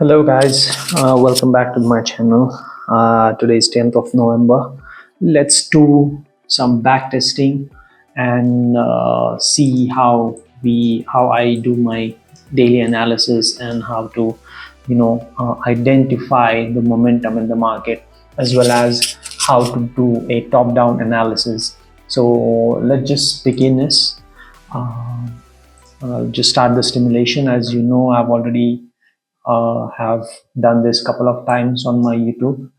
Hello guys, welcome back to my channel. Today is 10th of November. Let's do some back testing and see how I do my daily analysis and how to identify the momentum in the market, as well as how to do a top-down analysis. So let's just begin this. Uh, just start the stimulation. As you know, I've already have done this couple of times on my YouTube.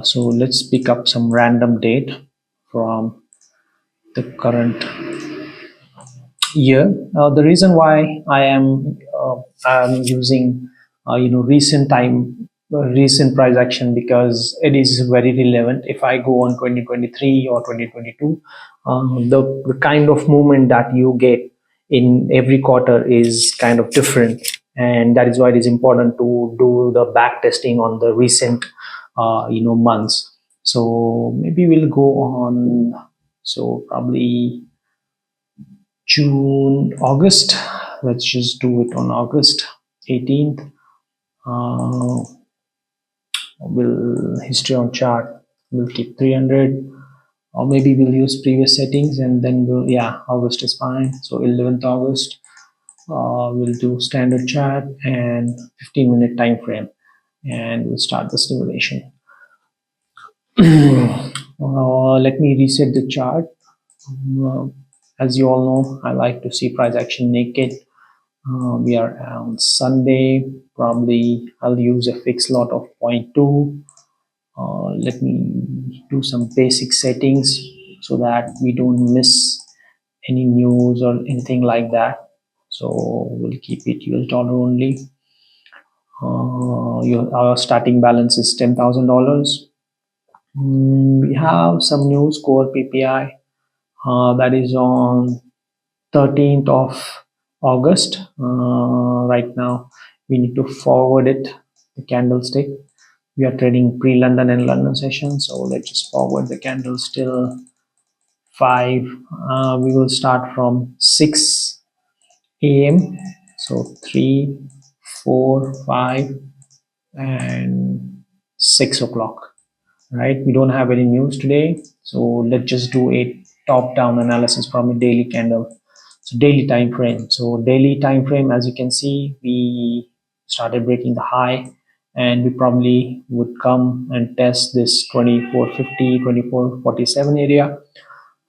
So let's pick up some random date from the current year. The reason why I'm using recent price action, because it is very relevant. If I go on 2023 or 2022, the kind of movement that you get in every quarter is kind of different, and that is why it is important to do the back testing on the recent months. So maybe we'll go on, so probably June, August. Let's just do it on August 18th. We'll history on chart. We'll keep 300, or maybe we'll use previous settings, and then August is fine. So 11th August. We'll do standard chart and 15-minute time frame, and we'll start the simulation. Let me reset the chart. As you all know, I like to see price action naked. We are on Sunday. Probably I'll use a fixed lot of 0.2. Let me do some basic settings so that we don't miss any news or anything like that. So we'll keep it US dollar only. Our starting balance is $10,000. We have some news, core PPI, that is on 13th of August. Right now we need to forward it, the candlestick. We are trading pre-London and London session, so let's just forward the candles till 5. We will start from 6 a.m. so 3, 4, 5 and 6 o'clock. Right, we don't have any news today, so let's just do a top-down analysis from a daily candle. So daily time frame. So daily time frame, as you can see, we started breaking the high, and we probably would come and test this 2450, 2447 area.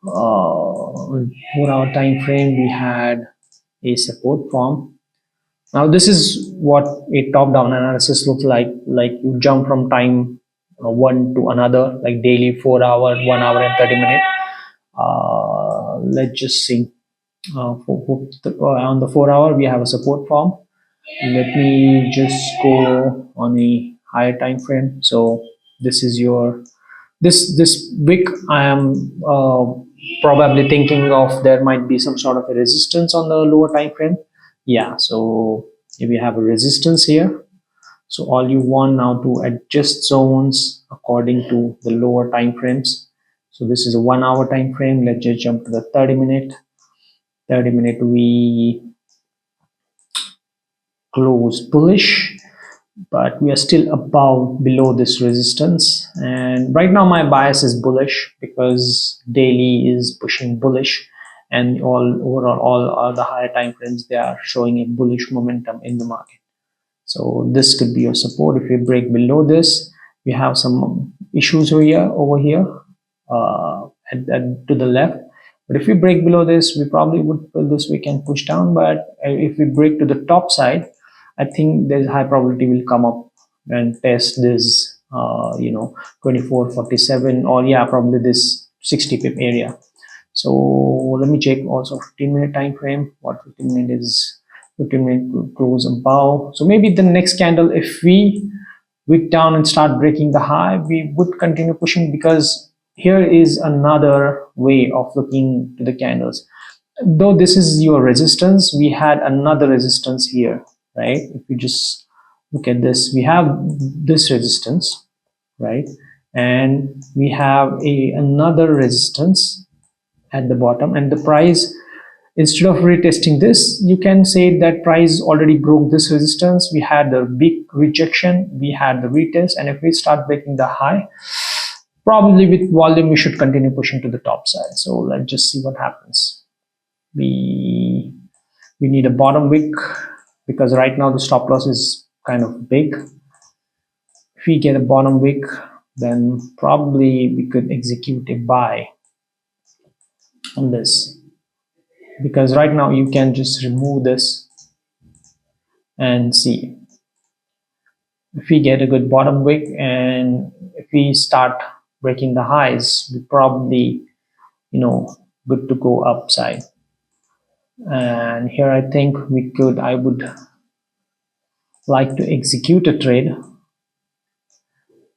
4-hour time frame, we had a support form. Now this is what a top-down analysis looks like you jump from time one to another, like daily 4 hour, 1 hour and 30 minutes. Let's just see. On the 4 hour we have a support form. Let me just go on a higher time frame. So this is your this wick. I am probably thinking of there might be some sort of a resistance on the lower time frame. Yeah, so we have a resistance here. So all you want now to adjust zones according to the lower time frames. So this is a 1 hour time frame. Let's just jump to the 30 minute. 30 minute we close bullish, but we are still below this resistance. And right now my bias is bullish because daily is pushing bullish, and overall all the higher time frames, they are showing a bullish momentum in the market. So this could be your support. If we break below this, we have some issues over here to the left. But if we break below this, we probably would pull this, we can push down. But if we break to the top side, I think there's high probability will come up and test this 2447, or probably this 60 pip area. So let me check also 15-minute time frame. What 15 minute is? 15-minute close above. So maybe the next candle, if we wick down and start breaking the high, we would continue pushing, because here is another way of looking to the candles. Though this is your resistance, we had another resistance here, right? If you just look at this, we have this resistance, right? And we have another resistance at the bottom, and the price Instead of retesting this, you can say that price already broke this resistance. We had the big rejection, we had the retest, and if we start breaking the high, probably with volume we should continue pushing to the top side. So let's just see what happens. We need a bottom wick, because right now the stop loss is kind of big. If we get a bottom wick, then probably we could execute a buy on this, because right now you can just remove this and see. If we get a good bottom wick and if we start breaking the highs, we probably, good to go upside. And here I think I would like to execute a trade,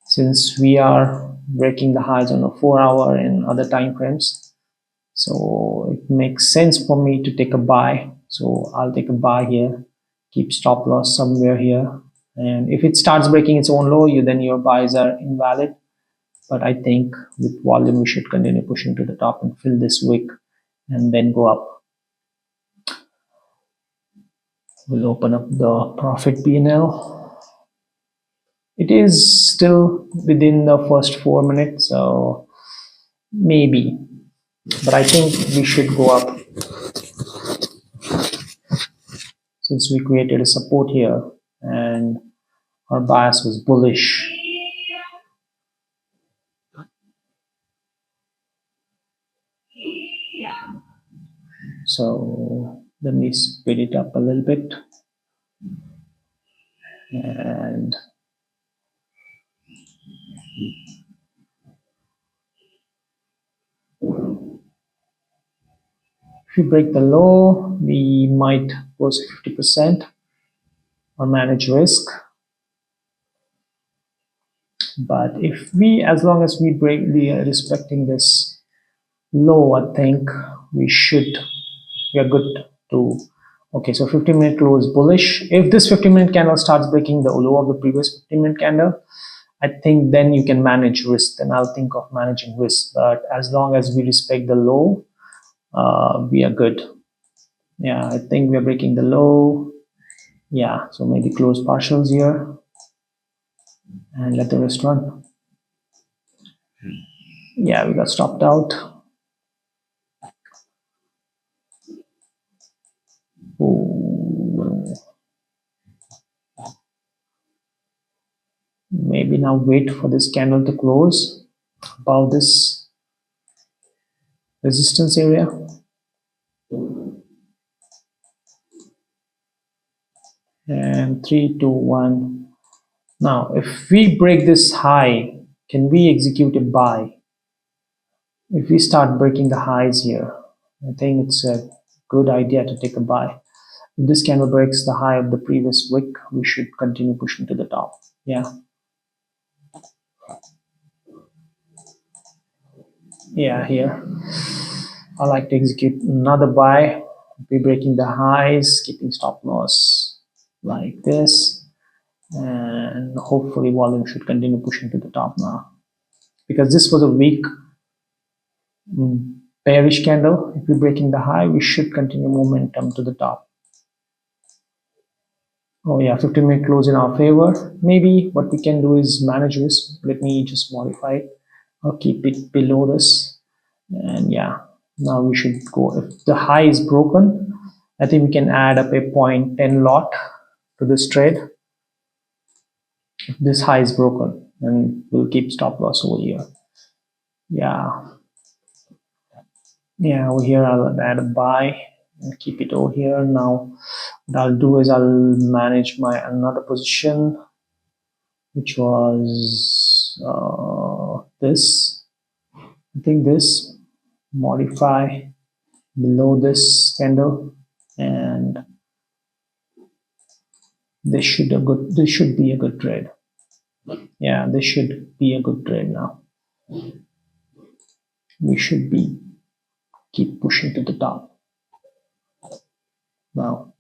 since we are breaking the highs on a 4-hour and other time frames. So it makes sense for me to take a buy. So I'll take a buy here, keep stop loss somewhere here. And if it starts breaking its own low, then your buys are invalid. But I think with volume, we should continue pushing to the top and fill this wick and then go up. We'll open up the profit P&L. It is still within the first 4 minutes, so maybe. But I think we should go up, since we created a support here and our bias was bullish. So let me speed it up a little bit. And if we break the low, we might close 50% or manage risk. But if we, as long as we break respecting this low, I think we are good to. Okay, so 15-minute close bullish. If this 15-minute candle starts breaking the low of the previous 15-minute candle, I think then you can manage risk. Then I'll think of managing risk. But as long as we respect the low, we are good. Yeah, I think we are breaking the low. Yeah, so maybe close partials here and let the rest run. Yeah, we got stopped out. Ooh. Maybe now wait for this candle to close above this resistance area. And 3, 2, 1. Now, if we break this high, can we execute a buy? If we start breaking the highs here, I think it's a good idea to take a buy. If this candle breaks the high of the previous wick, we should continue pushing to the top. Yeah. Yeah, here. I like to execute another buy. Be breaking the highs, keeping stop loss like this. And hopefully volume should continue pushing to the top now, because this was a weak bearish candle. If we're breaking the high, we should continue momentum to the top. Oh yeah, 15-minute close in our favor. Maybe what we can do is manage risk. Let me just modify it. I'll keep it below this. And yeah, now we should go. If the high is broken, I think we can add up a 0.10 lot to this trade. If this high is broken, and we'll keep stop loss over here. Yeah, over here I'll add a buy and keep it over here. Now what I'll do is I'll manage my another position, which was this. I think this, modify below this candle, and this should be a good trade. Yeah, this should be a good trade now. We should keep pushing to the top now.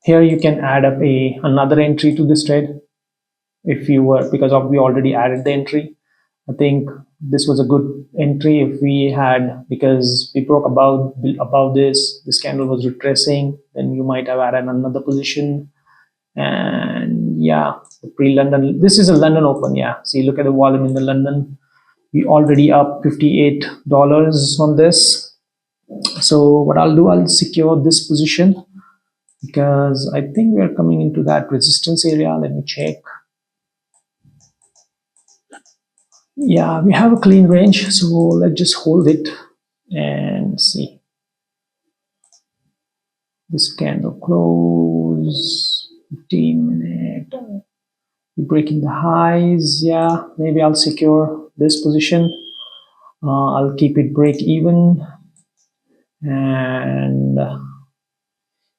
Here you can add up another entry to this trade if you were, because of we already added the entry. I think this was a good entry if we had, because we broke above this candle was retracing, then you might have added another position. And yeah, the pre-London, this is a London open. Yeah, see, look at the volume in the London. We already up $58 on this. So what I'll do, I'll secure this position because I think we are coming into that resistance area. Let me check. Yeah, we have a clean range, so let's just hold it and see. This candle close 15-minute. We're breaking the highs. Yeah, maybe I'll secure this position. I'll keep it break even, and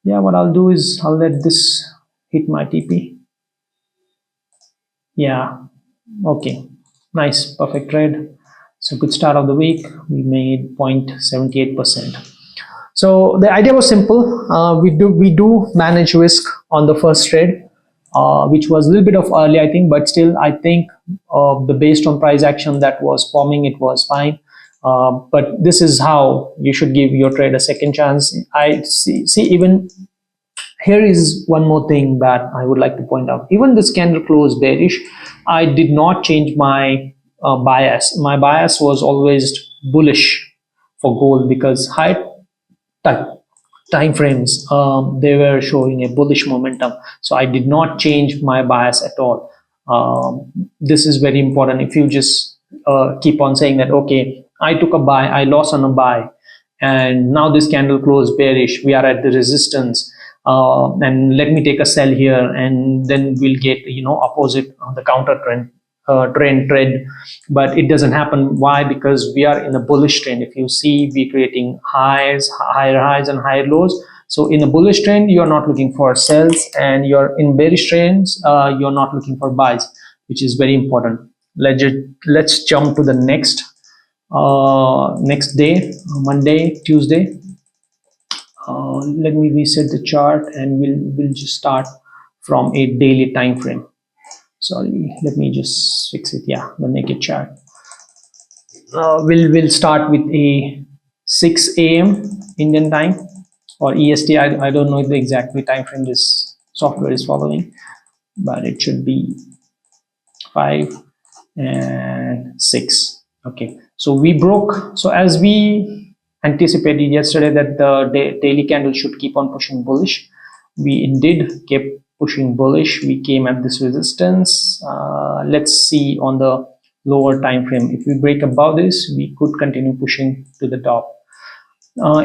yeah, what I'll do is I'll let this hit my TP. Yeah, okay, nice, perfect trade. So good start of the week. We made 0.78%. So the idea was simple. We do manage risk on the first trade, which was a little bit of early, I think, but still, I think the based on price action that was forming, it was fine. But this is how you should give your trade a second chance. I see even here is one more thing that I would like to point out. Even this candle closed bearish, I did not change my bias. My bias was always bullish for gold because high time frames, they were showing a bullish momentum. So I did not change my bias at all. This is very important. If you just keep on saying that, okay, I took a buy, I lost on a buy, and now this candle closed bearish, we are at the resistance, and let me take a sell here, and then we'll get opposite the counter trend. But it doesn't happen. Why? Because we are in a bullish trend. If you see, we're creating higher highs and higher lows. So in a bullish trend, you're not looking for sells, and you're in bearish trends, you're not looking for buys, which is very important. Let's jump to the next day, Monday, Tuesday. Let me reset the chart, and we'll just start from a daily time frame. Sorry, let me just fix it. Yeah, the naked chart. We'll start with a 6 a.m. Indian time or EST. I don't know the exact time frame this software is following, but it should be 5 and 6. Okay, so we broke. So as we anticipated yesterday that the daily candle should keep on pushing bullish, we indeed kept pushing bullish. We came at this resistance. Let's see on the lower time frame. If we break above this, we could continue pushing to the top.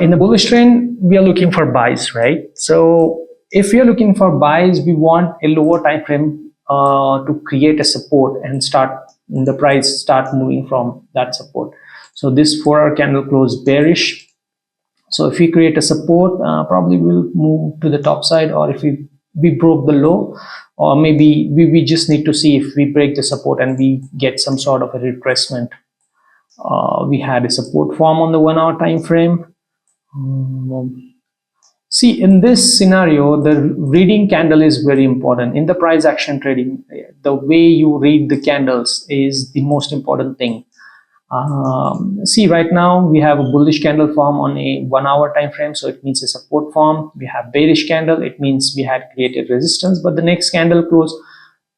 In the bullish trend, we are looking for buys, right? So if we are looking for buys, we want a lower time frame to create a support and the price start moving from that support. So this 4-hour candle closed bearish. So if we create a support, probably we'll move to the top side, or if we broke the low, or maybe we just need to see if we break the support and we get some sort of a retracement. We had a support form on the 1-hour time frame. See, in this scenario, the reading candle is very important. In the price action trading, the way you read the candles is the most important thing. See, right now we have a bullish candle form on a 1-hour time frame, so it means a support form. We have bearish candle, it means we had created resistance, but the next candle closed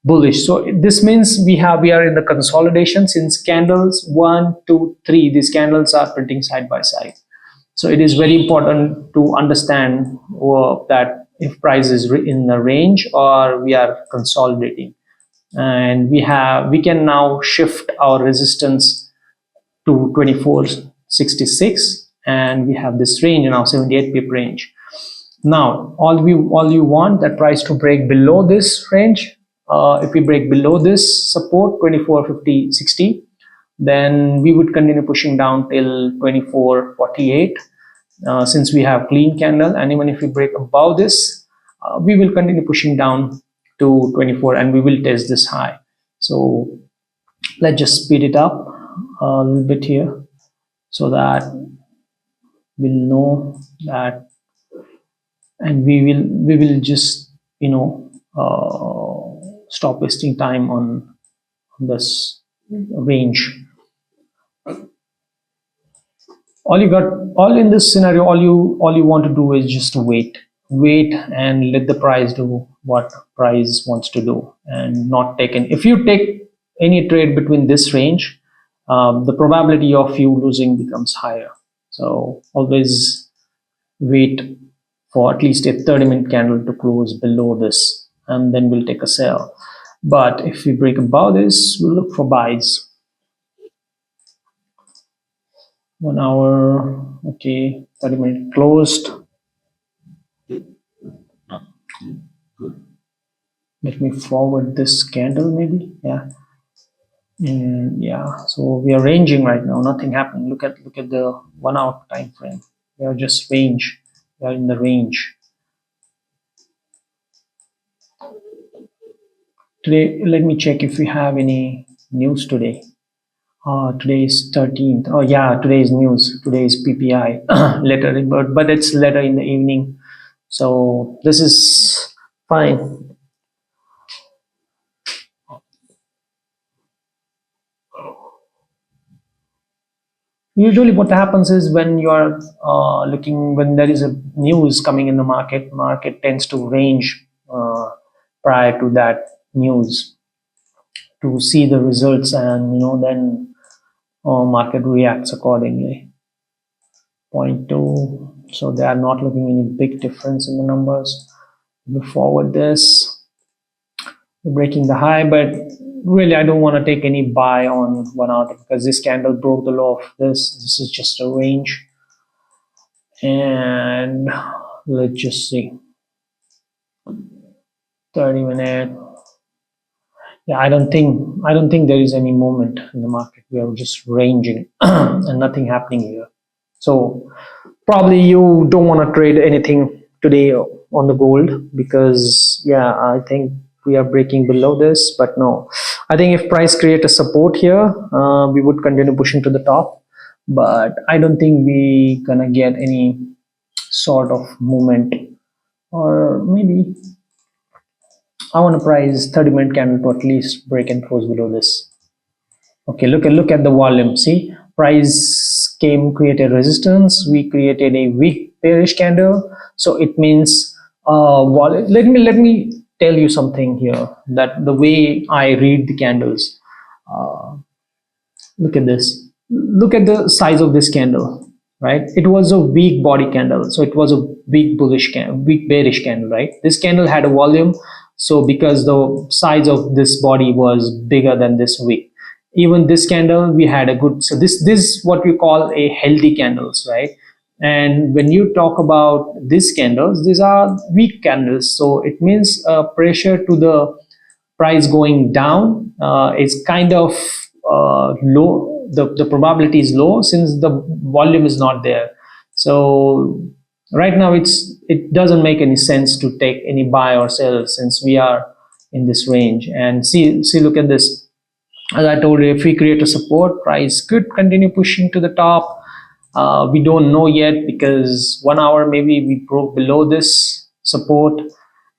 bullish. So this means we are in the consolidation. Since candles 1, 2, 3, these candles are printing side by side. So it is very important to understand that if price is in the range or we are consolidating, and we can now shift our resistance to 2466, and we have this range now, 78 pip range. Now all you want that price to break below this range. If we break below this support 2450-60, then we would continue pushing down till 2448, since we have clean candle. And even if we break above this, we will continue pushing down to 24, and we will test this high. So let's just speed it up a little bit here so that we'll know that and we will just stop wasting time on this range. All in this scenario, all you want to do is just wait and let the price do what price wants to do, and not take in. If you take any trade between this range, the probability of you losing becomes higher. So always wait for at least a 30-minute candle to close below this, and then we'll take a sell. But if we break above this, we'll look for buys. 1 hour, okay, 30-minute closed. Let me forward this candle, maybe. Yeah. And yeah, so we are ranging right now, nothing happening. Look at the 1 hour time frame. We are just range. We are in the range. Today, let me check if we have any news today. Today is 13th. Oh yeah, today is news. Today is PPI later, but it's later in the evening. So this is fine. Usually what happens is when you are when there is a news coming in the market tends to range prior to that news to see the results, and then market reacts accordingly. 0.2, so they are not looking any big difference in the numbers. We forward this, we're breaking the high, but really I don't want to take any buy on 1 hour because this candle broke the low of this is just a range. And let's just see, 30-minute. Yeah, I don't think there is any movement in the market. We are just ranging and nothing happening here. So probably you don't want to trade anything today on the gold, because yeah, I think we are breaking below this. But no, I think if price create a support here, we would continue pushing to the top, but I don't think we gonna get any sort of movement. Or maybe I want to price 30-minute candle to at least break and close below this. Okay, look at the volume. See, price created resistance. We created a weak bearish candle. So it means let me tell you something here, that the way I read the candles. Look at this. Look at the size of this candle, right? It was a weak body candle, so it was a weak weak bearish candle, right? This candle had a volume, so because the size of this body was bigger than this wick, even this candle we had a good. So this is what we call a healthy candles, right? And when you talk about these candles, these are weak candles, so it means pressure to the price going down is kind of low. The probability is low since the volume is not there. So right now it doesn't make any sense to take any buy or sell since we are in this range. And see, look at this. As I told you, if we create a support, price could continue pushing to the top. We don't know yet, because 1 hour maybe we broke below this support,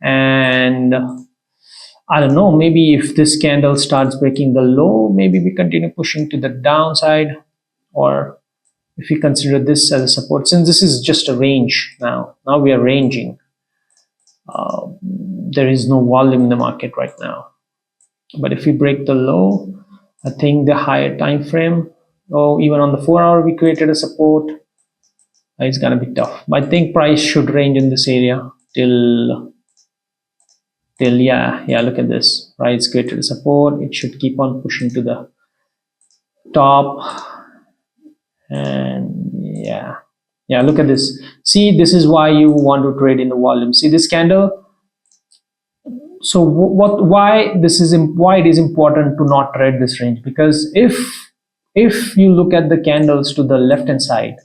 and I don't know, maybe if this candle starts breaking the low, maybe we continue pushing to the downside. Or if we consider this as a support, since this is just a range now we are ranging. There is no volume in the market right now. But if we break the low, I think the higher time frame, or even on the 4 hour, we created a support. It's gonna be tough. But I think price should range in this area till yeah, look at this. Price created a support. It should keep on pushing to the top. And yeah, look at this. See, this is why you want to trade in the volume. See this candle. So why it is important to not trade this range? Because if you look at the candles to the left hand side,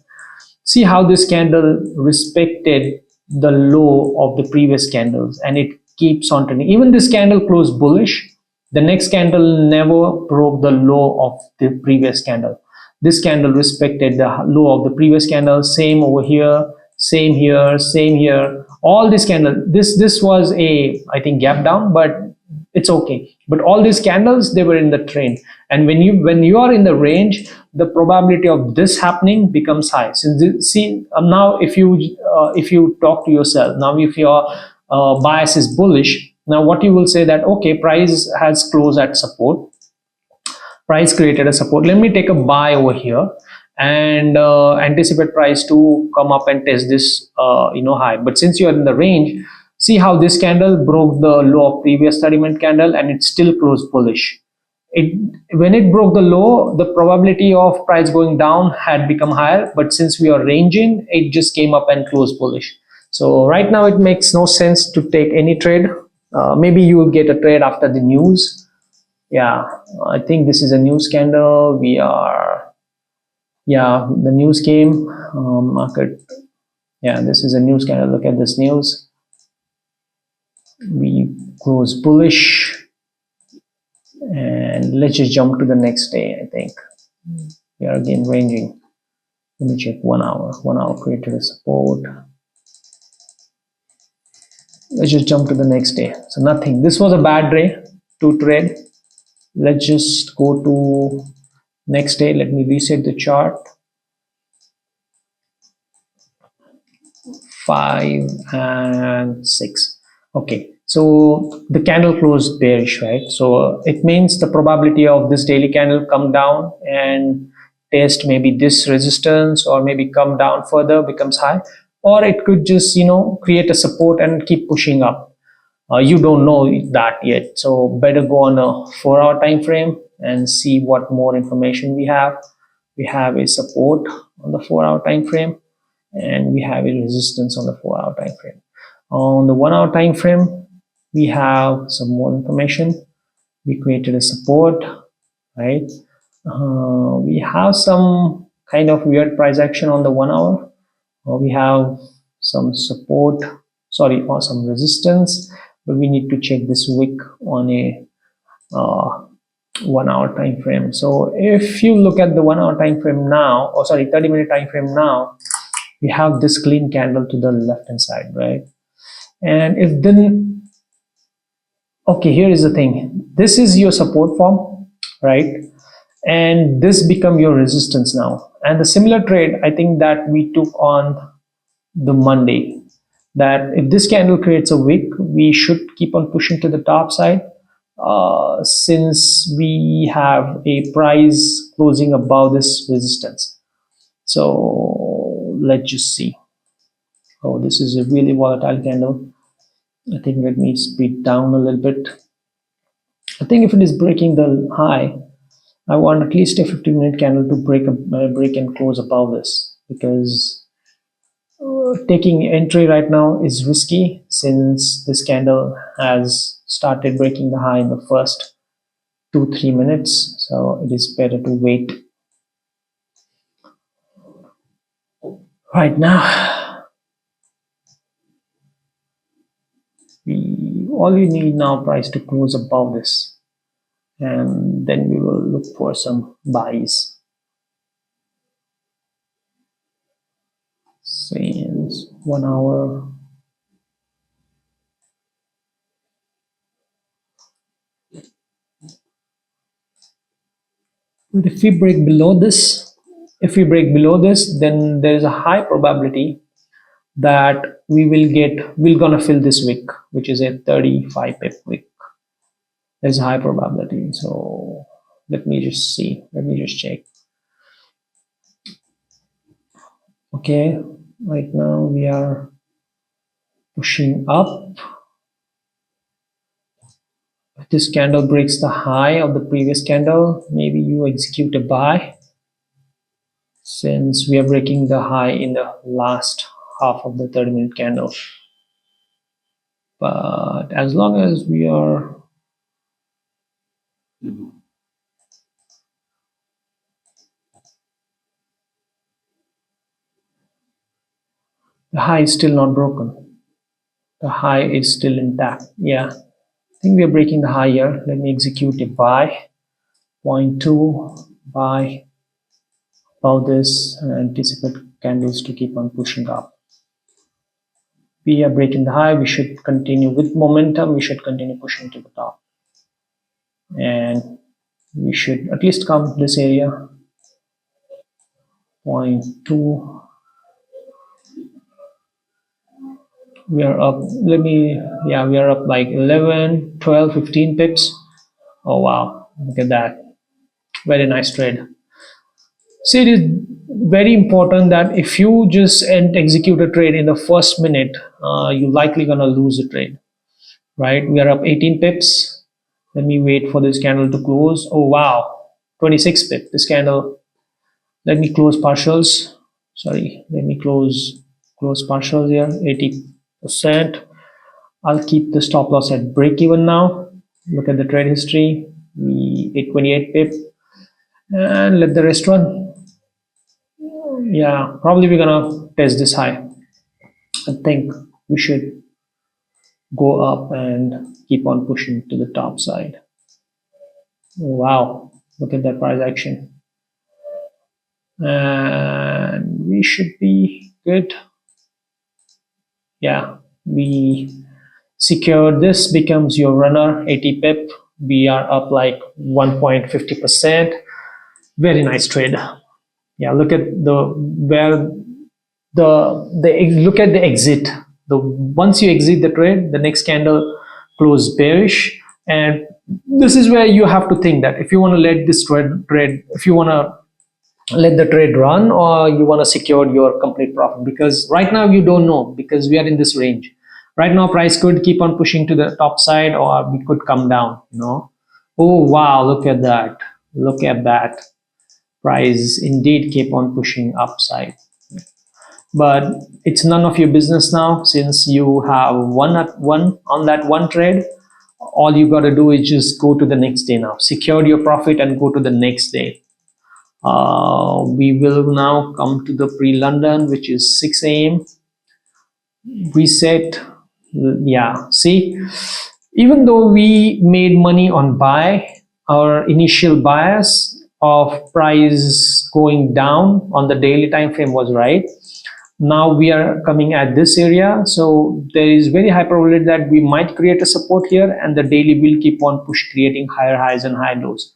see how this candle respected the low of the previous candles, and it keeps on turning. Even this candle closed bullish, the next candle never broke the low of the previous candle. This candle respected the low of the previous candle. Same over here, same here, same here. All this candle, this was a, I think, gap down, but it's okay. But all these candles, they were in the trend, and when you are in the range, the probability of this happening becomes high. So see, now if you talk to yourself now, if your bias is bullish, now what you will say that, okay, price has closed at support, price created a support, let me take a buy over here and anticipate price to come up and test this high. But since you are in the range, see how this candle broke the low of previous 30-minute candle and it still closed bullish. It When it broke the low, the probability of price going down had become higher, but since we are ranging, it just came up and closed bullish. So right now it makes no sense to take any trade. Maybe you will get a trade after the news. Yeah, I think this is a news candle. We are, yeah, the news came, market. Yeah, this is a news candle. Look at this news. We close bullish, and let's just jump to the next day. I think we are again ranging. Let me check 1 hour. 1 hour created a support. Let's just jump to the next day. So nothing. This was a bad day to trade. Let's just go to next day. Let me reset the chart. 5 and 6. Okay, so the candle closed bearish, right? So it means the probability of this daily candle come down and test maybe this resistance, or maybe come down further, becomes high, or it could just create a support and keep pushing up. You don't know that yet, so better go on a 4-hour time frame and see what more information we have. We have a support on the 4-hour time frame, and we have a resistance on the 4-hour time frame. On the 1-hour time frame, we have some more information. We created a support, right? We have some kind of weird price action on the 1 hour. We have some support, sorry, or some resistance, but we need to check this wick on a 1 hour time frame. So if you look at the 1 hour time frame now, or sorry, 30-minute time frame now, we have this clean candle to the left hand side, right? And if then, okay, here is the thing, this is your support form, right? And this become your resistance now. And the similar trade, I think, that we took on the Monday, that if this candle creates a wick, we should keep on pushing to the top side, since we have a price closing above this resistance. So let's just see. Oh, this is a really volatile candle. I think, let me speed down a little bit. I think if it is breaking the high, I want at least a 15-minute candle to break and close above this, because taking entry right now is risky, since this candle has started breaking the high in the first 2-3 minutes. So it is better to wait. Right now, all you need now, price to close above this, and then we will look for some buys. Since 1 hour, but if we break below this, then there is a high probability that we're gonna fill this wick, which is a 35 pip wick. There's a high probability. So let me just see. Let me just check. Okay, right now we are pushing up. If this candle breaks the high of the previous candle, maybe you execute a buy, since we are breaking the high in the last half of the 30-minute candle. But as long as we are the high is still not broken. The high is still intact. Yeah, I think we are breaking the high here. Let me execute a buy. 0.2 buy above this and anticipate candles to keep on pushing up. we are breaking the high, we should continue with momentum, we should continue pushing to the top, and we should at least come this area 0.2. We are up, we are up like 11, 12, 15 pips. Oh wow, look at that. Very nice trade. See, it is very important that if you just execute a trade in the first minute, you're likely gonna lose the trade, right? We are up 18 pips. Let me wait for this candle to close. Oh wow, 26 pip. This candle. Let me close partials. Sorry, let me close partials here. 80%. I'll keep the stop loss at break even now. Look at the trade history. We 828 pip, and let the rest run. Yeah, probably we're gonna test this high. I think we should go up and keep on pushing to the top side. Wow, look at that price action. And we should be good. Yeah, we secured. This becomes your runner. 80 pip. We are up like 1.50%. Very nice trade. Yeah, look at look at the exit. Once you exit the trade, the next candle closed bearish, and this is where you have to think that if you want to let this trade, if you want to let the trade run, or you want to secure your complete profit, because right now you don't know, because we are in this range. Right now price could keep on pushing to the top side, or we could come down, Oh wow, look at that. Look at that. Price indeed keep on pushing upside. But it's none of your business now, since you have one on that one trade. All you got to do is just go to the next day now, secure your profit and go to the next day. We will now come to the pre-London, which is 6 a.m. reset. Yeah, see, even though we made money on buy, our initial bias of price going down on the daily time frame was right. Now we are coming at this area, so there is very high probability that we might create a support here, and the daily will keep on creating higher highs and high lows.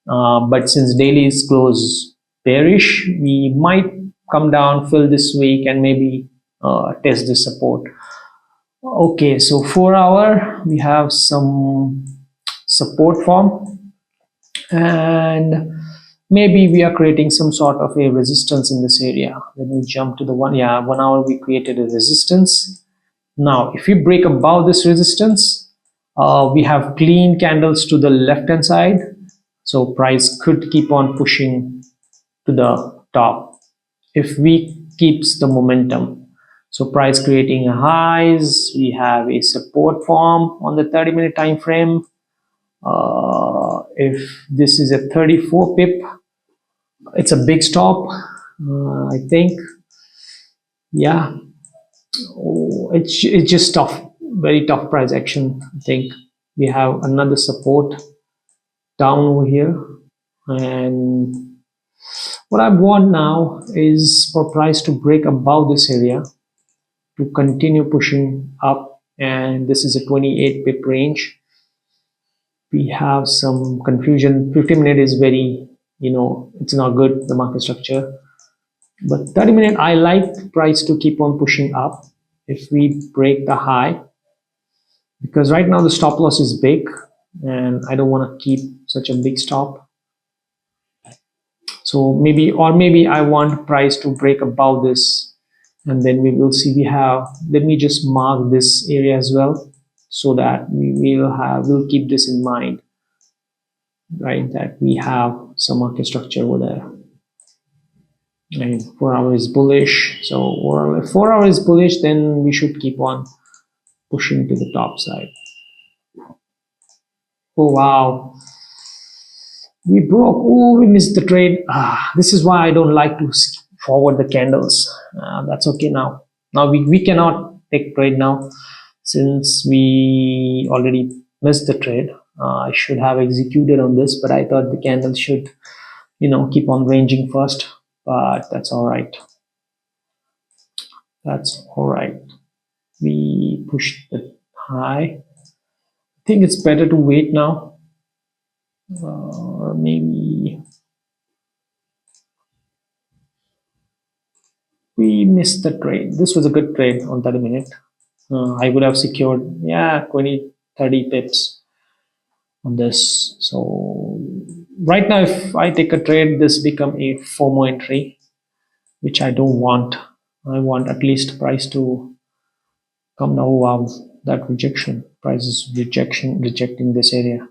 But since daily is close bearish, we might come down, fill this week, and maybe test the support. Okay, so 4 hour, we have some support form, and maybe we are creating some sort of a resistance in this area. Let me jump to the 1 hour. We created a resistance. Now if we break above this resistance, we have clean candles to the left hand side, so price could keep on pushing to the top if we keeps the momentum. So price creating highs, we have a support form on the 30-minute time frame. If this is a 34 pip, it's a big stop. I think, yeah, it's just tough, very tough price action. I think we have another support down over here, and what I want now is for price to break above this area to continue pushing up, and this is a 28 pip range. We have some confusion. 50-minute is very, it's not good, the market structure. But 30-minute, I like price to keep on pushing up if we break the high, because right now the stop loss is big and I don't want to keep such a big stop. So maybe I want price to break above this, and then we will see. Let me just mark this area as well, so that we'll keep this in mind, right, that we have some market structure over there. And 4 hour is bullish, so 4 hour is bullish, then we should keep on pushing to the top side. Oh wow, we broke. Oh, we missed the trade. This is why I don't like to forward the candles. That's okay. Now we cannot take trade now, since we already missed the trade. I should have executed on this, but I thought the candle should keep on ranging first, but that's all right. We pushed the high. I think it's better to wait now, or maybe we missed the trade. This was a good trade on 30 minute. I would have secured, yeah, 20, 30 pips on this. So right now, if I take a trade, this become a FOMO entry, which I don't want. I want at least price to come now. Wow, that rejection. Price is rejecting this area.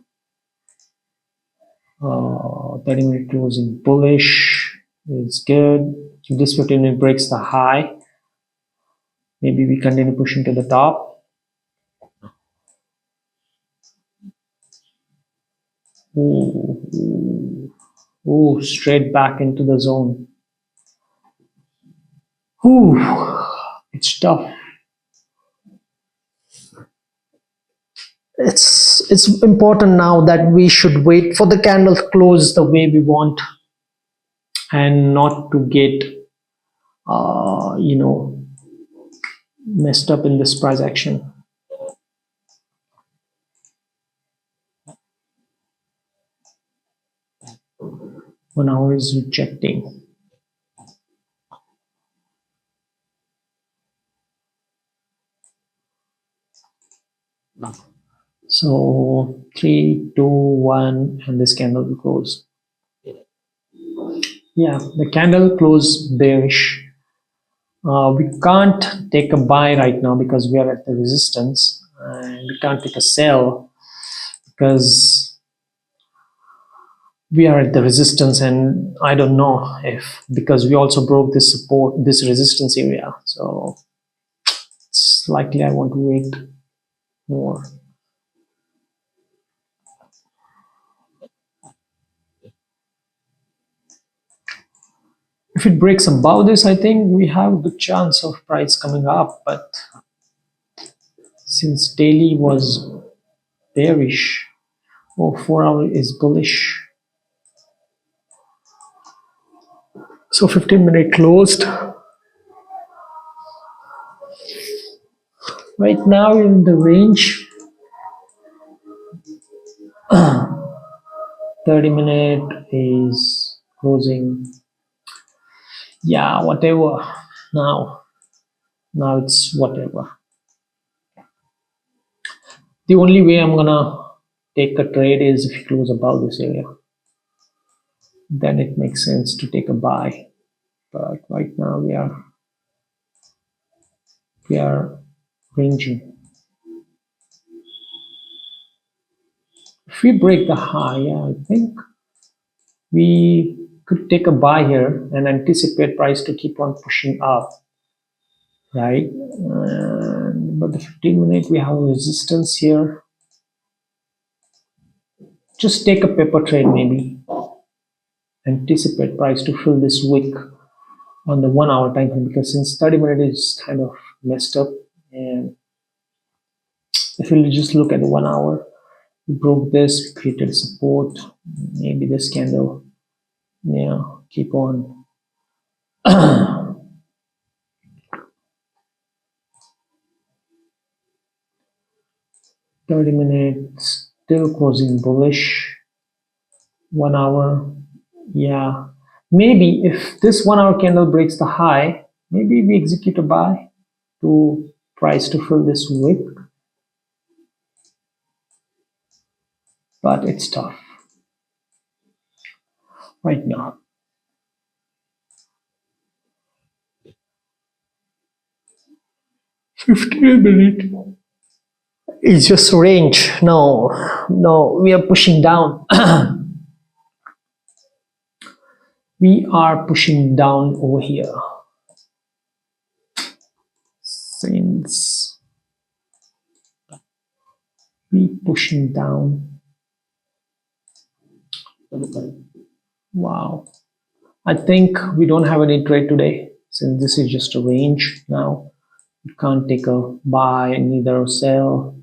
30-minute closing bullish is good. If this 15-minute breaks the high, maybe we continue pushing to the top. Ooh, straight back into the zone. Ooh, it's tough. It's important now that we should wait for the candle close the way we want, and not to get you know, messed up in this price action. 1 hour is rejecting. So 3, 2, 1, and this candle will close. Yeah, the candle closed bearish. We can't take a buy right now because we are at the resistance, and we can't take a sell because we are at the resistance, and I don't know if, because we also broke this support, this resistance area, so it's likely I want to wait more. If it breaks above this, I think we have a good chance of price coming up, but since daily was bearish, 4 hour is bullish. So 15-minute closed. Right now in the range. 30-minute is closing. Yeah, whatever. Now it's whatever. The only way I'm gonna take a trade is if you close above this area. Then it makes sense to take a buy. But right now we are ranging. If we break the high, yeah, I think we could take a buy here and anticipate price to keep on pushing up, right? But the 15-minute, we have resistance here. Just take a paper trade, maybe anticipate price to fill this wick on the 1 hour time frame, because since 30-minute is kind of messed up, and if you just look at the 1 hour, we broke this, we created support, maybe this candle, yeah, keep on. 30 minutes still closing bullish. 1 hour, yeah, maybe if this 1 hour candle breaks the high, maybe we execute a buy to price to fill this wick, but it's tough right now. 15-minute is just range. No, we are pushing down. We are pushing down over here. Since we pushing down. Wow. I think we don't have any trade today, since this is just a range now. We can't take a buy, neither sell.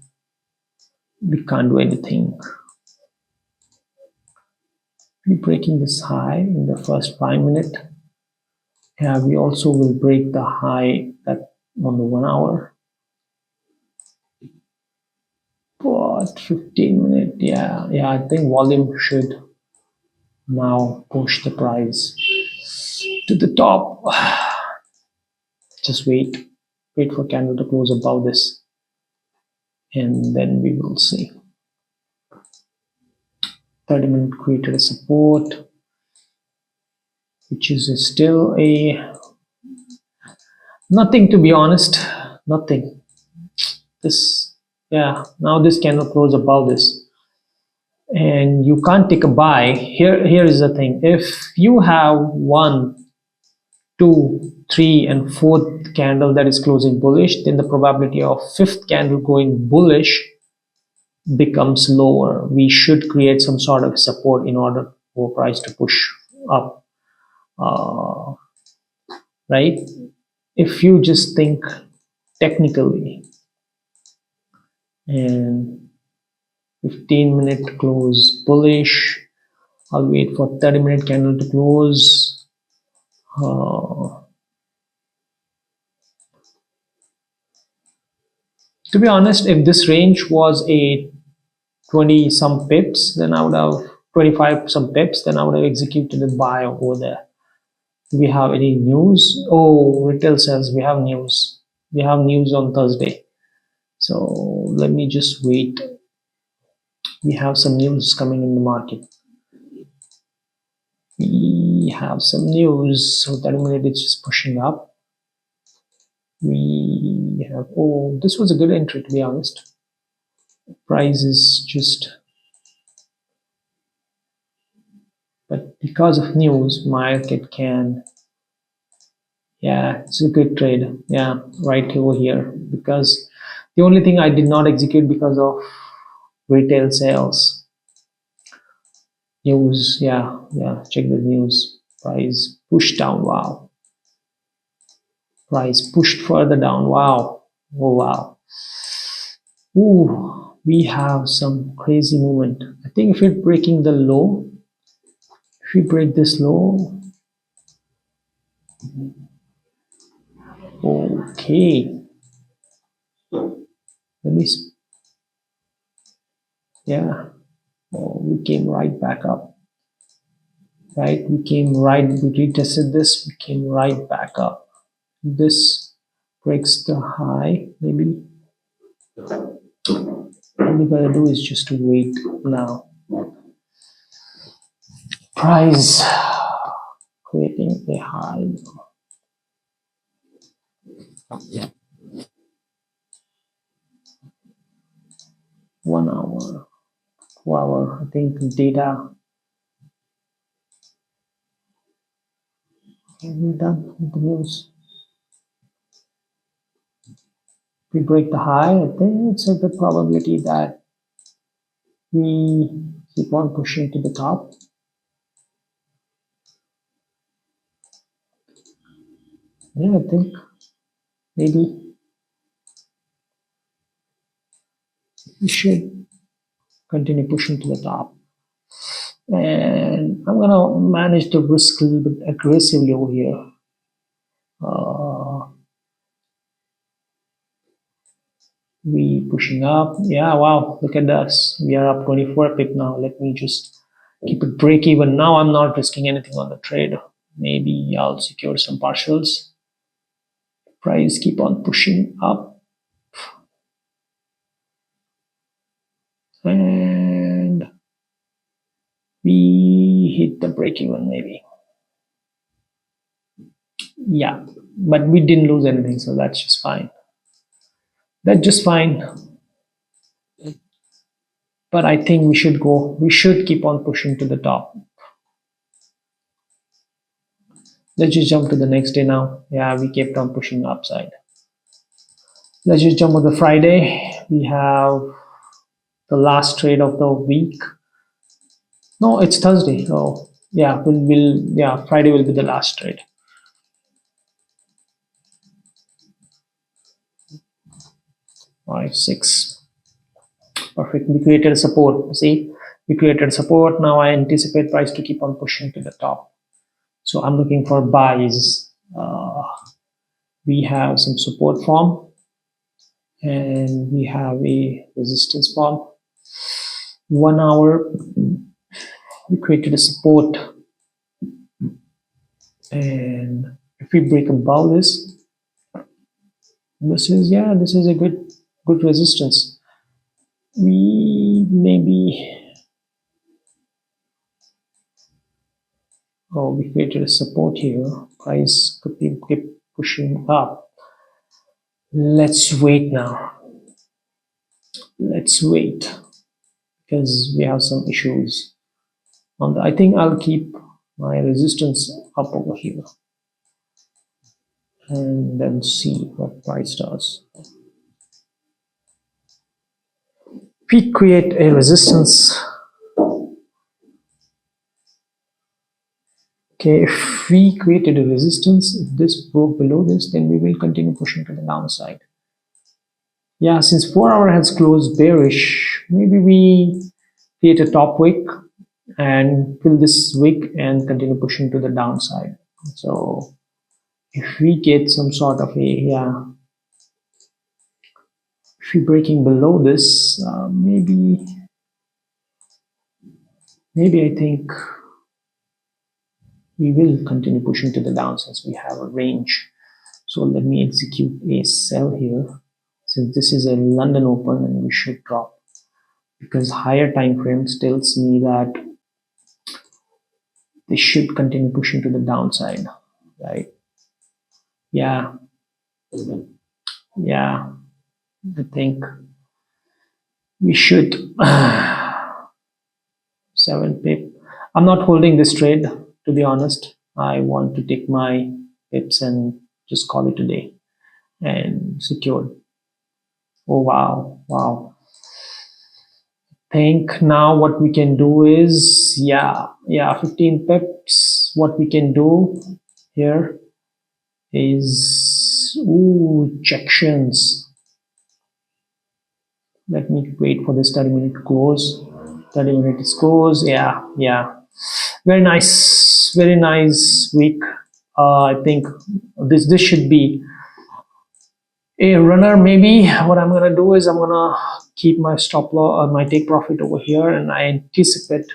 We can't do anything. We're breaking this high in the first 5 minutes. Yeah, we also will break the high that on the 1 hour. But 15 minute, yeah, I think volume should now push the price to the top. Just wait for candle to close above this, and then we will see. 30-minute created a support, which is still a nothing, to be honest. Nothing. This, yeah, now this candle close above this, and you can't take a buy here is the thing. If you have 1, 2, 3 and 4th candle that is closing bullish, then the probability of 5th candle going bullish becomes lower. We should create some sort of support in order for price to push up, right? If you just think technically, and 15-minute close bullish, I'll wait for 30-minute candle to close. To be honest, if this range was a 20 some pips, then I would have 25 some pips, then I would have executed a buy over there. Do we have any news? Oh, retail sales, we have news. We have news on Thursday. So let me just wait. We have some news coming in the market. We have some news. So 30-minute is just pushing up. We have, oh, this was a good entry, to be honest. Price is just, but because of news, market can, yeah, it's a good trade. Yeah, right over here, because the only thing I did not execute because of retail sales. News, yeah, check the news. Price pushed down, wow. Price pushed further down, wow. Oh, wow. Ooh, we have some crazy movement. I think if we're breaking the low, if we break this low, okay. Let me, yeah. Oh, we came right back up. Right, we came right, we retested this, we came right back up. This breaks the high, maybe. All we gotta do is just to wait now. Price creating a high. Yeah. 1 hour, 2 hour. I think data. We're done with the news. If we break the high, I think it's a good probability that we keep on pushing to the top. Yeah, I think maybe we should continue pushing to the top. And I'm gonna manage the risk a little bit aggressively over here. We pushing up. Yeah, wow, look at this. We are up 24 pip now. Let me just keep it break even. Now I'm not risking anything on the trade. Maybe I'll secure some partials. Price keep on pushing up. And we hit the break even maybe. Yeah, but we didn't lose anything, so that's just fine. That's just fine. But I think we should keep on pushing to the top. Let's just jump to the next day now. Yeah, we kept on pushing upside. Let's just jump on the Friday. We have the last trade of the week. No, it's Thursday. Oh, yeah, yeah, Friday will be the last trade. Five, 6. Perfect. We created support. See, we created support. Now I anticipate price to keep on pushing to the top. So I'm looking for buys. We have some support form, and we have a resistance bar. 1 hour, we created a support, and if we break above this, this is a good resistance. We maybe we created a support here. Price could be keep pushing up. Let's wait now. Let's wait because we have some issues on the. I think I'll keep my resistance up over here and then see what price does. We create a resistance. Okay, if we created a resistance, if this broke below this, then we will continue pushing to the downside. Yeah, since 4 hour has closed bearish, maybe we create a top wick and fill this wick and continue pushing to the downside. So if we get some sort of a if we're breaking below this, maybe I think we will continue pushing to the downside. We have a range. So let me execute a sell here, since this is a London open and we should drop, because higher time frames tells me that they should continue pushing to the downside, right? Yeah, I think we should. 7 pip. I'm not holding this trade, to be honest. I want to take my pips and just call it a day and secured. Oh wow. I think now what we can do is 15 pips. What we can do here is ejections. Let me wait for this 30-minute close. 30 minutes close. Yeah, very nice week. I think this should be a runner. Maybe what I'm gonna do is I'm gonna keep my stop loss, my take profit over here, and I anticipate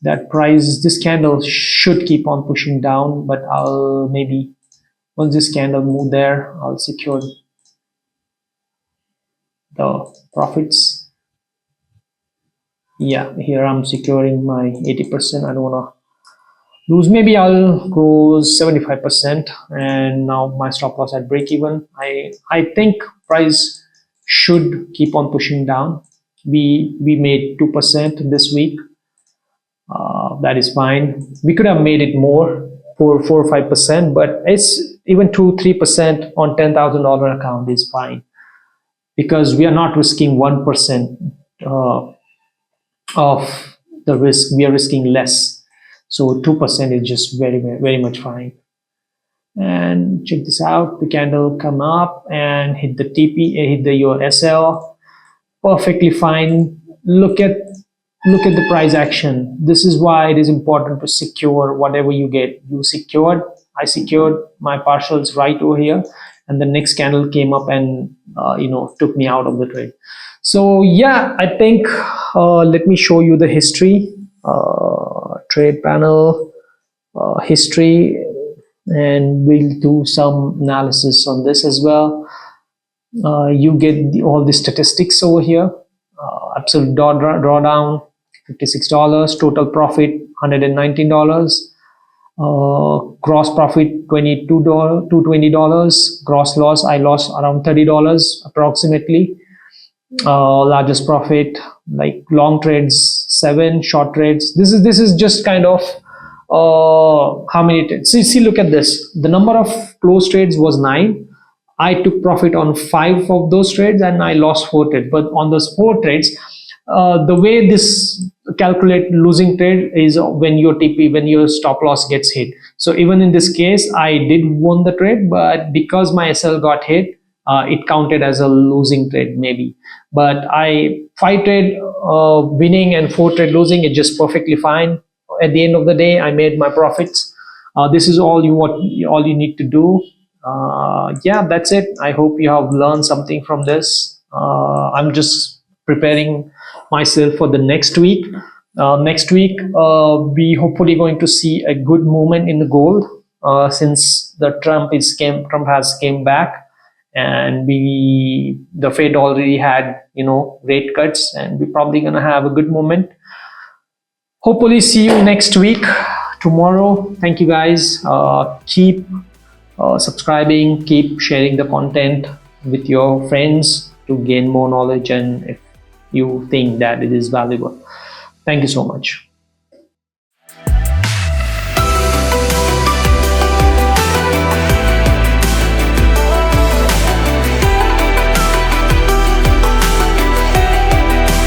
that price, this candle should keep on pushing down, but I'll maybe once this candle move there, I'll secure the profits. Yeah, here I'm securing my 80%. I don't want to lose. Maybe I'll go 75%, and now my stop loss at break even. I think price should keep on pushing down. We made 2% this week. That is fine. We could have made it more, 4 or 5%, but it's even 2-3% on $10,000 account is fine, because we are not risking 1% of the risk. We are risking less, so 2% is just very much fine. And check this out, the candle come up and hit the TP, hit the your SL, perfectly fine. Look at the price action. This is why it is important to secure whatever you get. I secured my partials right over here, and the next candle came up and took me out of the trade. So yeah, I think let me show you the history, trade panel, history, and we'll do some analysis on this as well. You get all the statistics over here. Absolute drawdown $56, total profit $119, gross profit $220, gross loss, I lost around $30 approximately. Largest profit, like long trades 7, short trades. This is just kind of how many trades. See, look at this. The number of closed trades was 9. I took profit on 5 of those trades, and I lost 4 trades. But on those 4 trades, the way this calculate losing trade is when your stop loss gets hit. So even in this case, I did won the trade, but because my SL got hit, it counted as a losing trade maybe. But 5 trade winning and 4 trade losing is just perfectly fine. At the end of the day, I made my profits. This is all you need to do. Yeah, that's it. I hope you have learned something from this. I'm just preparing myself for the next week. Next week, we hopefully going to see a good movement in the gold, since the Trump has came back, and the Fed already had rate cuts, and we're probably gonna have a good moment. Hopefully, see you next week, tomorrow. Thank you, guys. Keep subscribing, keep sharing the content with your friends to gain more knowledge, and if you think that it is valuable. Thank you so much.